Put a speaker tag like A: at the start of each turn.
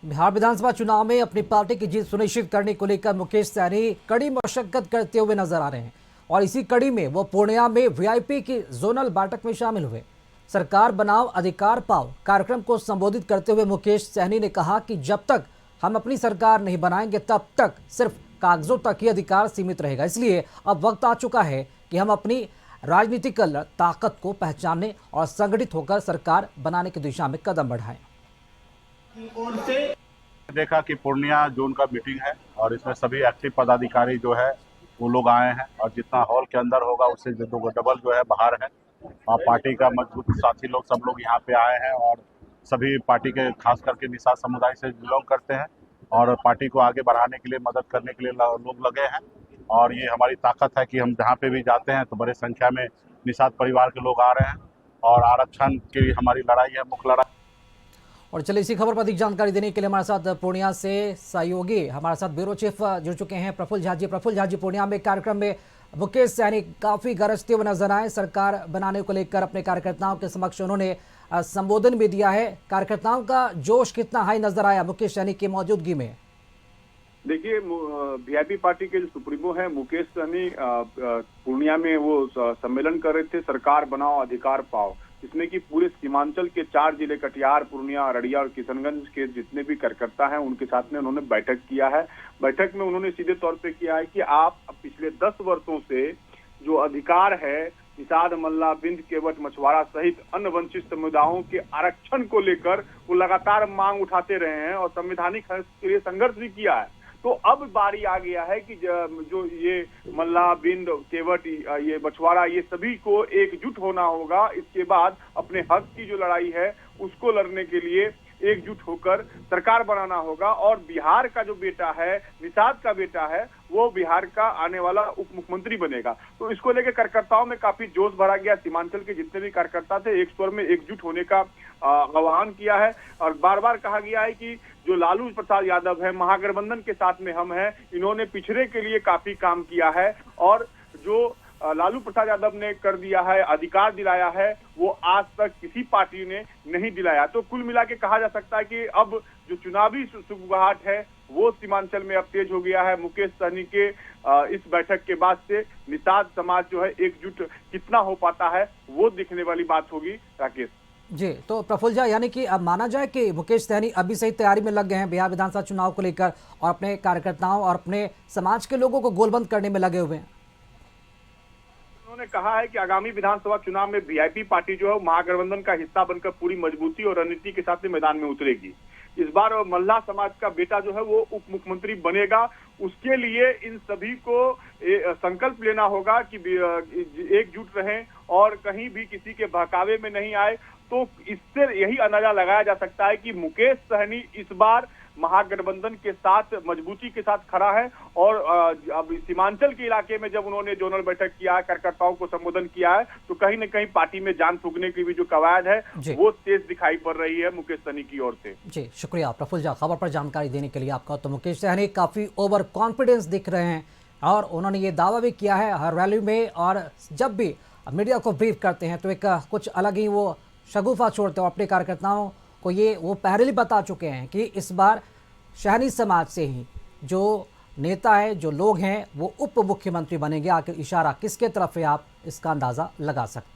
A: बिहार विधानसभा चुनाव में अपनी पार्टी की जीत सुनिश्चित करने को लेकर मुकेश सहनी कड़ी मशक्कत करते हुए नजर आ रहे हैं और इसी कड़ी में वो पूर्णिया में वीआईपी की जोनल बैठक में शामिल हुए। सरकार बनाओ अधिकार पाओ कार्यक्रम को संबोधित करते हुए मुकेश सहनी ने कहा कि जब तक हम अपनी सरकार नहीं बनाएंगे तब तक सिर्फ कागजों तक ही अधिकार सीमित रहेगा। इसलिए अब वक्त आ चुका है कि हम अपनी राजनीतिक ताकत को पहचानने और संगठित होकर सरकार बनाने की दिशा में कदम बढ़ाएं।
B: देखा कि पूर्णिया जोन का मीटिंग है और इसमें सभी एक्टिव पदाधिकारी जो है वो लोग आए हैं और जितना हॉल के अंदर होगा उससे जो डबल जो है बाहर है और पार्टी का मजबूत साथी लोग सब लोग यहाँ पे आए हैं और सभी पार्टी के खास करके निषाद समुदाय से बिलोंग करते हैं और पार्टी को आगे बढ़ाने के लिए मदद करने के लिए लोग लगे हैं। और ये हमारी ताकत है कि हम जहाँ पे भी जाते हैं तो बड़े संख्या में निषाद परिवार के लोग आ रहे हैं और आरक्षण की हमारी लड़ाई है, मुख्य लड़ाई।
A: और चलिए इसी खबर पर अधिक जानकारी देने के लिए हमारे साथ पूर्णिया से सहयोगी हमारे साथ ब्यूरो चीफ जुड़ चुके हैं प्रफुल्ल झा जी। प्रफुल्ल झा जी, पूर्णिया में कार्यक्रम में मुकेश सहनी काफी गरजते हुए नजर आए। सरकार बनाने को लेकर अपने कार्यकर्ताओं के समक्ष उन्होंने संबोधन भी दिया है। कार्यकर्ताओं का जोश कितना हाई नजर आया मुकेश सहनी की मौजूदगी में?
C: देखिए, वीआईपी पार्टी के जो सुप्रीमो है मुकेश सहनी पूर्णिया में वो सम्मेलन कर रहे थे, सरकार बनाओ अधिकार पाओ, जिसमें कि पूरे सीमांचल के 4 जिले कटिहार, पूर्णिया, अररिया और किशनगंज के जितने भी कार्यकर्ता हैं उनके साथ में उन्होंने बैठक किया है। बैठक में उन्होंने सीधे तौर पे किया है कि आप पिछले 10 वर्षों से जो अधिकार है निषाद, मल्ला, बिंद, केवट, मछुआरा सहित अन्य वंचित समुदायों के आरक्षण को लेकर वो लगातार मांग उठाते रहे हैं और संवैधानिक हक के लिए संघर्ष भी किया है। तो अब बारी आ गया है कि जो ये मल्ला, बिंद, केवट, ये मछुआरा, ये सभी को एकजुट होना होगा। इसके बाद अपने हक की जो लड़ाई है उसको लड़ने के लिए एकजुट होकर सरकार बनाना होगा। और बिहार का जो बेटा है, निषाद का बेटा है, वो बिहार का आने वाला उप मुख्यमंत्री बनेगा। तो इसको लेकर कार्यकर्ताओं में काफी जोश भरा गया। सीमांचल के जितने भी कार्यकर्ता थे एक स्वर में एकजुट होने का आह्वान किया है और बार बार कहा गया है कि जो लालू प्रसाद यादव है, महागठबंधन के साथ में हम हैं, इन्होंने पिछड़े के लिए काफी काम किया है और जो लालू प्रसाद यादव ने कर दिया है, अधिकार दिलाया है, वो आज तक किसी पार्टी ने नहीं दिलाया। तो कुल मिला के कहा जा सकता है कि अब जो चुनावी सुगबुगाहट है वो सीमांचल में अब तेज हो गया है। मुकेश सहनी के इस बैठक के बाद से निषाद समाज जो है एकजुट कितना हो पाता है वो दिखने वाली बात होगी। राकेश
A: जी, तो प्रफुल्ल झा, यानी कि अब माना जाए कि मुकेश सहनी अभी से ही तैयारी में लग गए हैं बिहार विधानसभा चुनाव को लेकर और अपने कार्यकर्ताओं और अपने समाज के लोगों को गोलबंद करने में लगे हुए हैं।
C: उन्होंने कहा है कि आगामी विधानसभा चुनाव में वीआईपी पार्टी जो है महागठबंधन का हिस्सा बनकर पूरी मजबूती और रणनीति के साथ मैदान में उतरेगी। इस बार मल्ला समाज का बेटा जो है वो उप मुख्यमंत्री बनेगा। उसके लिए इन सभी को संकल्प लेना होगा कि एकजुट रहें और कहीं भी किसी के बहकावे में नहीं आए। तो इससे यही अंदाजा लगाया जा सकता है कि मुकेश सहनी इस बार महागठबंधन के साथ मजबूती के साथ खड़ा है। और अब सीमांचल के इलाके में जब उन्होंने जोनल बैठक किया है, कार्यकर्ताओं को संबोधन किया है, तो कहीं न कहीं पार्टी में जान फूंकने की भी जो कवायद है वो तेज दिखाई पड़ रही है मुकेश सहनी की ओर से।
A: जी, शुक्रिया प्रफुल्ल झा खबर पर जानकारी देने के लिए आपका। तो मुकेश सहनी काफी ओवर कॉन्फिडेंस दिख रहे हैं और उन्होंने ये दावा भी किया है हर रैली में और जब भी मीडिया को ब्रीफ करते हैं तो एक कुछ अलग ही वो शगुफा छोड़ते हो अपने कार्यकर्ताओं को। ये वो पहले ही बता चुके हैं कि इस बार सहनी समाज से ही जो नेता है, जो लोग हैं, वो उप मुख्यमंत्री बनेंगे। आखिर इशारा किसके तरफ है आप इसका अंदाजा लगा सकते हैं।